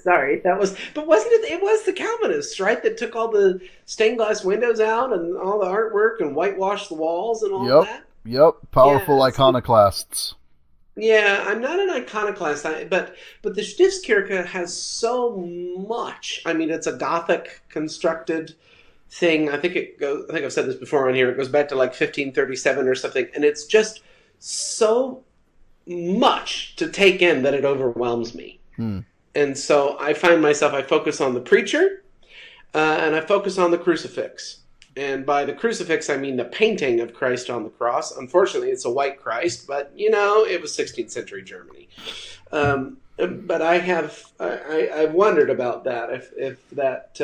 Speaker 1: sorry, but wasn't it? It was the Calvinists, right? That took all the stained glass windows out and all the artwork and whitewashed the walls and all that.
Speaker 2: Yep, powerful iconoclasts.
Speaker 1: Yeah, I'm not an iconoclast, but the Stiftskirche has so much. I mean, it's a Gothic constructed thing. I think I've said this before on here. It goes back to like 1537 or something, and it's just so much to take in that it overwhelms me. And so I find myself, I focus on the preacher, and I focus on the crucifix. And by the crucifix, I mean the painting of Christ on the cross. Unfortunately, it's a white Christ, but, it was 16th century Germany. But I've wondered about that, if that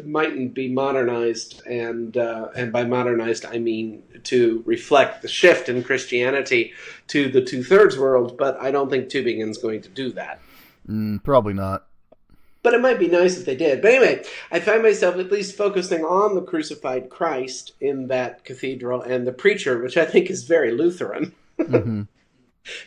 Speaker 1: mightn't be modernized, and by modernized, I mean to reflect the shift in Christianity to the two-thirds world, but I don't think Tübingen's going to do that.
Speaker 2: Probably not.
Speaker 1: But it might be nice if they did. But anyway, I find myself at least focusing on the crucified Christ in that cathedral and the preacher, which I think is very Lutheran. Mm-hmm.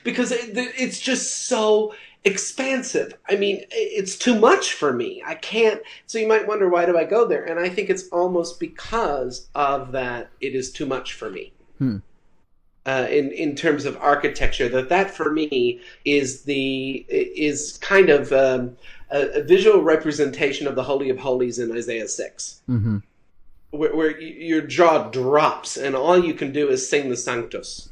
Speaker 1: Because it's just so expansive. I mean, it's too much for me. I can't. So you might wonder, why do I go there? And I think it's almost because of that, it is too much for me. In terms of architecture, that for me is kind of a visual representation of the Holy of Holies in Isaiah 6, where your jaw drops and all you can do is sing the Sanctus.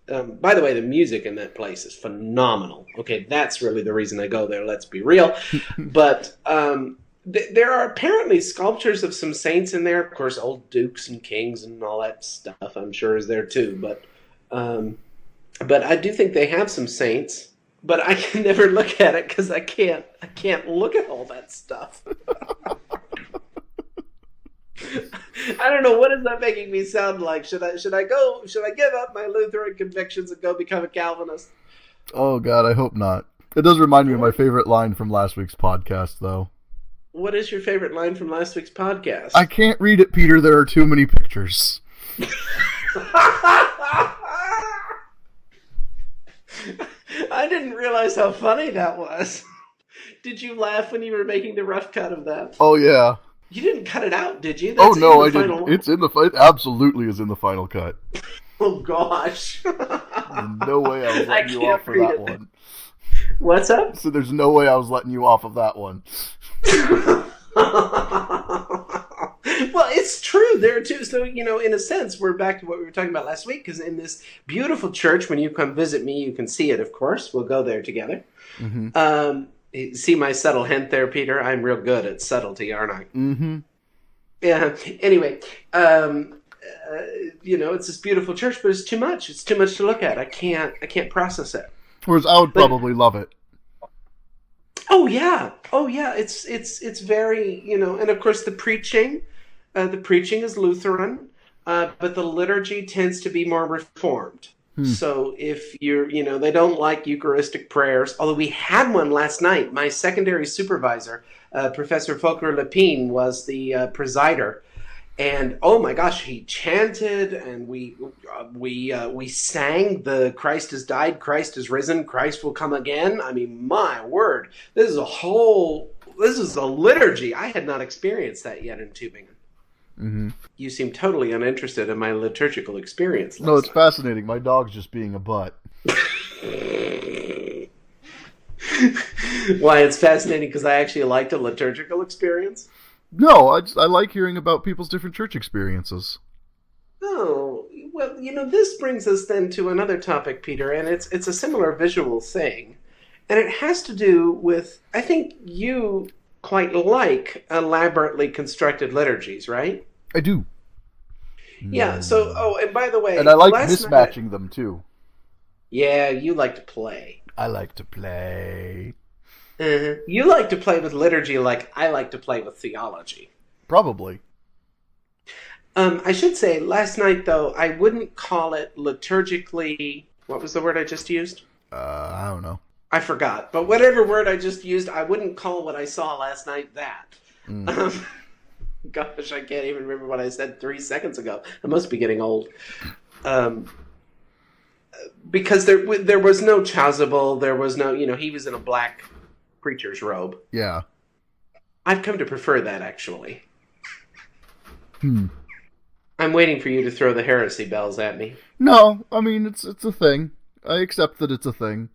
Speaker 1: By the way, the music in that place is phenomenal. Okay, that's really the reason I go there, let's be real. But there are apparently sculptures of some saints in there. Of course, old dukes and kings and all that stuff, I'm sure, is there too. But I do think they have some saints. But I can never look at it because I can't look at all that stuff. I don't know, what is that making me sound like? Should I give up my Lutheran convictions and go become a Calvinist?
Speaker 2: Oh God, I hope not. It does remind me of my favorite line from last week's podcast, though.
Speaker 1: What is your favorite line from last week's podcast?
Speaker 2: I can't read it, Peter. There are too many pictures.
Speaker 1: I didn't realize how funny that was. Did you laugh when you were making the rough cut of that?
Speaker 2: Oh, yeah.
Speaker 1: You didn't cut it out, did you?
Speaker 2: That's no, I didn't. It absolutely is in the final cut.
Speaker 1: Oh, gosh.
Speaker 2: There's no way I was letting you off for that one.
Speaker 1: What's up?
Speaker 2: So there's no way I was letting you off of that one.
Speaker 1: Well, it's true. There are two. So, in a sense, we're back to what we were talking about last week, because in this beautiful church, when you come visit me, you can see it, of course. We'll go there together. Mm-hmm. See my subtle hint there, Peter? I'm real good at subtlety, aren't I? Mm-hmm. Yeah. Anyway, it's this beautiful church, but it's too much. It's too much to look at. I can't process it.
Speaker 2: Whereas I would probably love it.
Speaker 1: Oh yeah. It's very, and of course the preaching is Lutheran, but the liturgy tends to be more Reformed. So if they don't like Eucharistic prayers, although we had one last night. My secondary supervisor, Professor Volker Lepine, was the presider. And oh my gosh, he chanted, and we sang the "Christ has died, Christ is risen, Christ will come again." I mean, my word, this is a liturgy. I had not experienced that yet in Tübingen.
Speaker 2: Mm-hmm.
Speaker 1: You seem totally uninterested in my liturgical experience.
Speaker 2: No, it's fascinating. My dog's just being a butt.
Speaker 1: Why, it's fascinating because I actually liked a liturgical experience?
Speaker 2: No, I like hearing about people's different church experiences.
Speaker 1: Oh, well, this brings us then to another topic, Peter, and it's a similar visual thing. And it has to do with, I think you quite like elaborately constructed liturgies, right?
Speaker 2: I do.
Speaker 1: Yeah, so, and by the way...
Speaker 2: And I like mismatching them, too.
Speaker 1: Yeah, you like to play.
Speaker 2: I like to play.
Speaker 1: You like to play with liturgy like I like to play with theology.
Speaker 2: Probably.
Speaker 1: I should say, last night, though, I wouldn't call it liturgically... What was the word I just used?
Speaker 2: I don't know.
Speaker 1: I forgot. But whatever word I just used, I wouldn't call what I saw last night that. Gosh, I can't even remember what I said 3 seconds ago. I must be getting old. Because there was no chasuble, there was no, he was in a black preacher's robe.
Speaker 2: Yeah.
Speaker 1: I've come to prefer that, actually. I'm waiting for you to throw the heresy bells at me.
Speaker 2: No, I mean, it's a thing. I accept that it's a thing.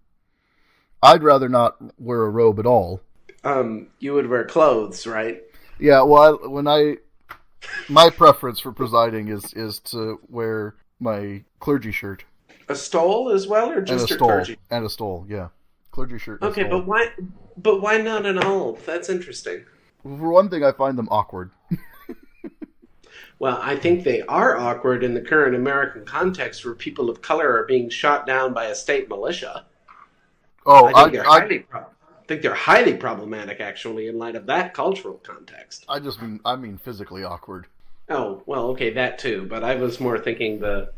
Speaker 2: I'd rather not wear a robe at all.
Speaker 1: You would wear clothes, right?
Speaker 2: Yeah, well, my preference for presiding is to wear my clergy shirt.
Speaker 1: A stole as well, or just your clergy?
Speaker 2: And a stole, yeah. Clergy shirt and
Speaker 1: okay,
Speaker 2: stole.
Speaker 1: but why not an alb? That's interesting.
Speaker 2: For one thing, I find them awkward.
Speaker 1: Well, I think they are awkward in the current American context where people of color are being shot down by a state militia.
Speaker 2: Oh,
Speaker 1: I think they're highly problematic, actually, in light of that cultural context.
Speaker 2: I mean physically awkward.
Speaker 1: Oh, well, okay, that too. But I was more thinking the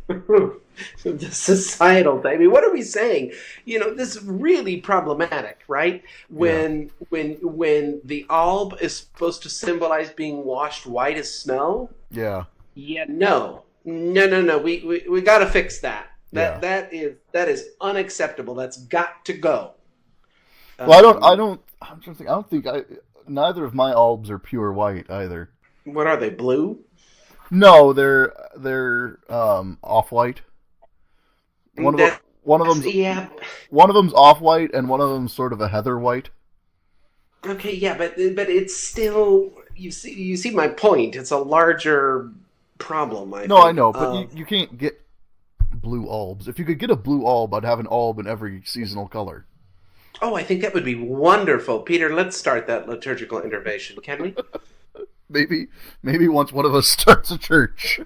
Speaker 1: societal thing. I mean, what are we saying? This is really problematic, right? When the alb is supposed to symbolize being washed white as snow.
Speaker 2: Yeah.
Speaker 1: Yeah. No. We got to fix that. That is unacceptable. That's got to go.
Speaker 2: Well, I'm trying to think. I don't think neither of my albs are pure white either.
Speaker 1: What are they? Blue?
Speaker 2: No, they're off-white. One of them's off-white, and one of them's sort of a heather white.
Speaker 1: Okay, yeah, but it's still you see my point. It's a larger problem. I think.
Speaker 2: I know, but you can't get blue albs. If you could get a blue alb, I'd have an alb in every seasonal color.
Speaker 1: Oh, I think that would be wonderful, Peter. Let's start that liturgical intervention, can we? Maybe once one of us starts a church.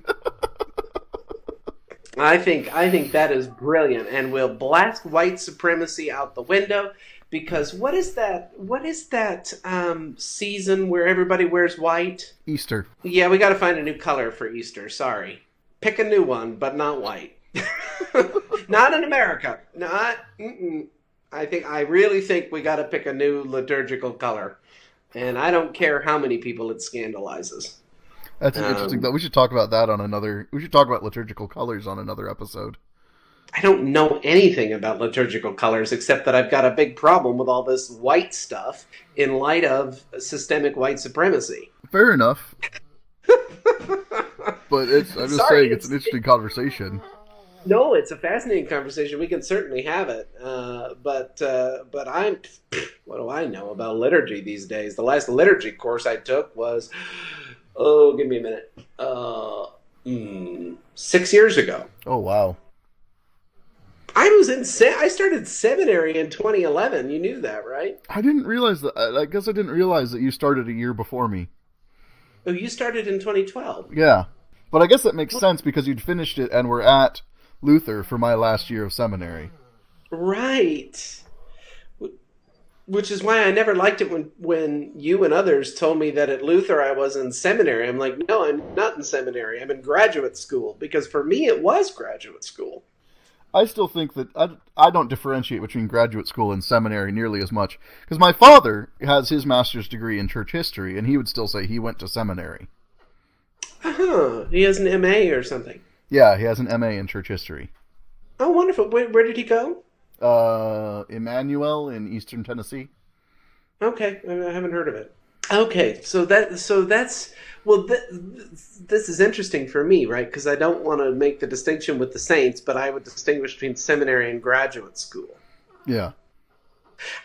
Speaker 1: I think that is brilliant, and we'll blast white supremacy out the window. Because what is that season where everybody wears white?
Speaker 2: Easter.
Speaker 1: Yeah, we got to find a new color for Easter. Sorry, pick a new one, but not white. Not in America. Not. I really think we got to pick a new liturgical color. And I don't care how many people it scandalizes.
Speaker 2: That's interesting. Though we should talk about that on another. We should talk about liturgical colors on another episode.
Speaker 1: I don't know anything about liturgical colors except that I've got a big problem with all this white stuff in light of systemic white supremacy.
Speaker 2: Fair enough. But I'm just saying it's an interesting conversation.
Speaker 1: No, it's a fascinating conversation. We can certainly have it. But what do I know about liturgy these days? The last liturgy course I took was, give me a minute, 6 years ago.
Speaker 2: Oh, wow.
Speaker 1: I started seminary in 2011. You knew that, right?
Speaker 2: I didn't realize that. I guess I didn't realize that you started a year before me.
Speaker 1: Oh, you started in 2012.
Speaker 2: Yeah. But I guess that makes sense because you'd finished it and were at Luther for my last year of seminary.
Speaker 1: Right. Which is why I never liked it when you and others told me that at Luther I was in seminary. I'm like, no, I'm not in seminary. I'm in graduate school. Because for me, it was graduate school.
Speaker 2: I still think that I don't differentiate between graduate school and seminary nearly as much. Because my father has his master's degree in church history, and he would still say he went to seminary.
Speaker 1: He has an MA or something.
Speaker 2: Yeah, he has an MA in church history.
Speaker 1: Oh, wonderful. Where did he go?
Speaker 2: Emmanuel in Eastern Tennessee.
Speaker 1: Okay, I haven't heard of it. Okay, that's well. This is interesting for me, right? Because I don't want to make the distinction with the Saints, but I would distinguish between seminary and graduate school.
Speaker 2: Yeah.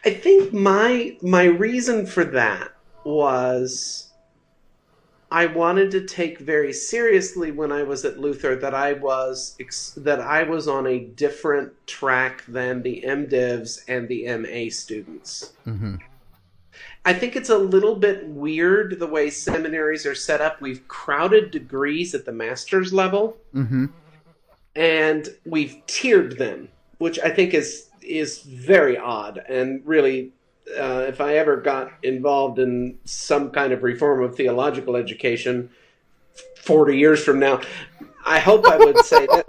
Speaker 1: I think my reason for that was I wanted to take very seriously when I was at Luther that I was on a different track than the MDivs and the MA students.
Speaker 2: Mm-hmm.
Speaker 1: I think it's a little bit weird the way seminaries are set up. We've crowded degrees at the master's level,
Speaker 2: mm-hmm.
Speaker 1: and we've tiered them, which I think is very odd. And really, if I ever got involved in some kind of reform of theological education 40 years from now, I hope I would say that.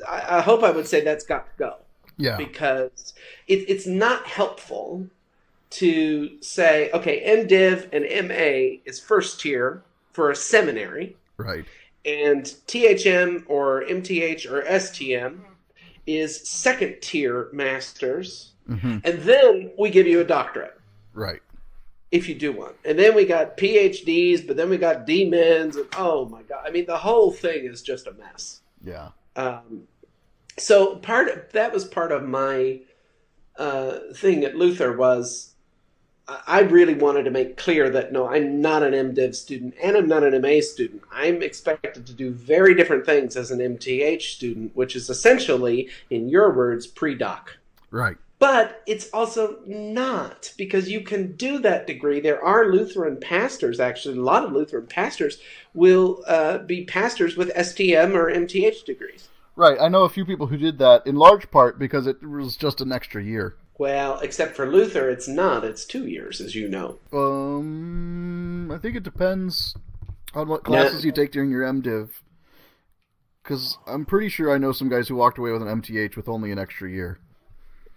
Speaker 1: I hope I would say that's got to go.
Speaker 2: Yeah,
Speaker 1: because it's not helpful to say, okay, MDiv and MA is first tier for a seminary.
Speaker 2: Right.
Speaker 1: And THM or MTH or STM is second tier masters.
Speaker 2: Mm-hmm.
Speaker 1: And then we give you a doctorate.
Speaker 2: Right.
Speaker 1: If you do one. And then we got PhDs, but then we got D-Mins. And oh my God. I mean, the whole thing is just a mess.
Speaker 2: Yeah.
Speaker 1: So that was part of my thing at Luther was I really wanted to make clear that, no, I'm not an MDiv student and I'm not an MA student. I'm expected to do very different things as an MTH student, which is essentially, in your words, pre-doc.
Speaker 2: Right.
Speaker 1: But it's also not, because you can do that degree. There are Lutheran pastors, actually, a lot of Lutheran pastors will be pastors with STM or MTH degrees.
Speaker 2: Right. I know a few people who did that, in large part because it was just an extra year.
Speaker 1: Well, except for Luther, it's not. It's 2 years, as you know.
Speaker 2: I think it depends on what classes you take during your MDiv. Because I'm pretty sure I know some guys who walked away with an MTH with only an extra year.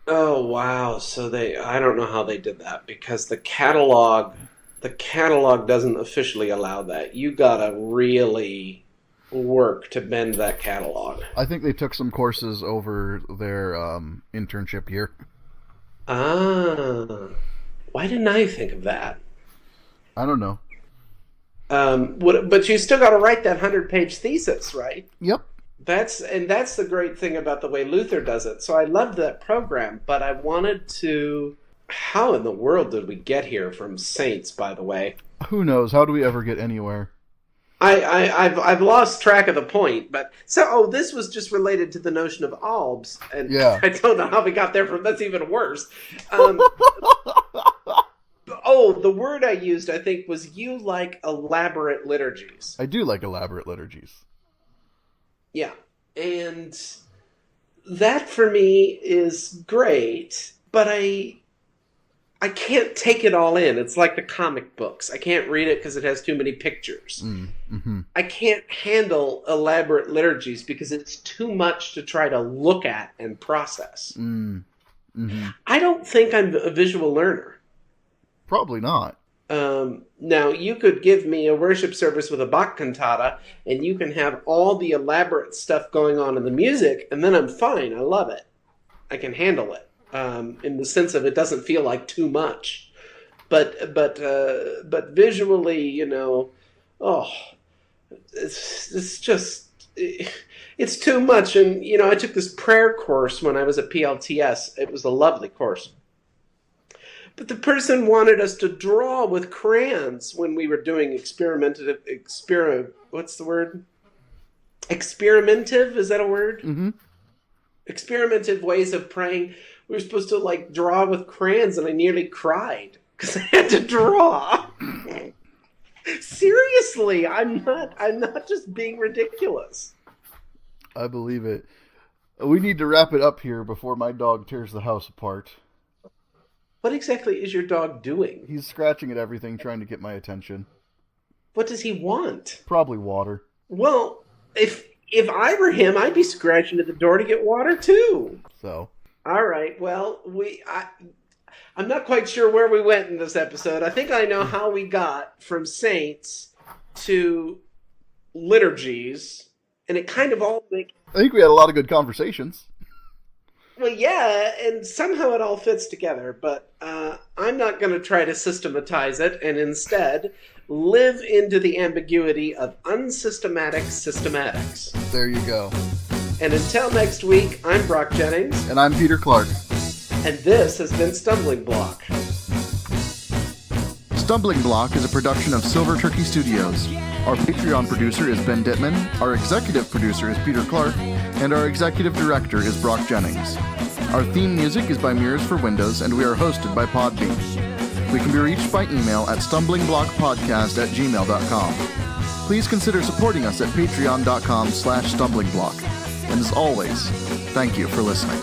Speaker 1: Oh, wow. So I don't know how they did that, because the catalog doesn't officially allow that. You gotta really work to bend that catalog.
Speaker 2: I think they took some courses over their internship year.
Speaker 1: Ah, why didn't I think of that?
Speaker 2: I don't know.
Speaker 1: But you still got to write that 100-page thesis, right?
Speaker 2: Yep.
Speaker 1: That's the great thing about the way Luther does it. So I loved that program, but I wanted to. How in the world did we get here from Saints? By the way,
Speaker 2: who knows? How do we ever get anywhere?
Speaker 1: I've lost track of the point, but this was just related to the notion of albs, and yeah. I don't know how we got there from. That's even worse. The word I used, I think, was you like elaborate liturgies.
Speaker 2: I do like elaborate liturgies.
Speaker 1: Yeah, and that for me is great, but I can't take it all in. It's like the comic books. I can't read it because it has too many pictures.
Speaker 2: Mm-hmm.
Speaker 1: I can't handle elaborate liturgies because it's too much to try to look at and process.
Speaker 2: Mm-hmm.
Speaker 1: I don't think I'm a visual learner.
Speaker 2: Probably not.
Speaker 1: Now, you could give me a worship service with a Bach cantata, and you can have all the elaborate stuff going on in the music, and then I'm fine. I love it. I can handle it. In the sense of it doesn't feel like too much, but visually, it's too much. And I took this prayer course when I was at PLTS. It was a lovely course, but the person wanted us to draw with crayons when we were doing experimentative. What's the word? Experimentative, is that a word?
Speaker 2: Mm-hmm.
Speaker 1: Experimentative ways of praying. We were supposed to draw with crayons, and I nearly cried because I had to draw. Seriously, I'm not just being ridiculous.
Speaker 2: I believe it. We need to wrap it up here before my dog tears the house apart.
Speaker 1: What exactly is your dog doing?
Speaker 2: He's scratching at everything, trying to get my attention.
Speaker 1: What does he want?
Speaker 2: Probably water.
Speaker 1: Well, if I were him, I'd be scratching at the door to get water too.
Speaker 2: So.
Speaker 1: All right. Well, I'm not quite sure where we went in this episode. I think I know how we got from Saints to liturgies, and it kind of all makes...
Speaker 2: I think we had a lot of good conversations.
Speaker 1: Well, yeah, and somehow it all fits together, but I'm not going to try to systematize it, and instead live into the ambiguity of unsystematic systematics.
Speaker 2: There you go.
Speaker 1: And until next week, I'm Brock Jennings.
Speaker 2: And I'm Peter Clark.
Speaker 1: And this has been Stumbling Block.
Speaker 2: Stumbling Block is a production of Silver Turkey Studios. Our Patreon producer is Ben Dittman, our executive producer is Peter Clark, and our executive director is Brock Jennings. Our theme music is by Mirrors for Windows, and we are hosted by Podbean. We can be reached by email at stumblingblockpodcast@gmail.com. Please consider supporting us at patreon.com/stumblingBlock. And as always, thank you for listening.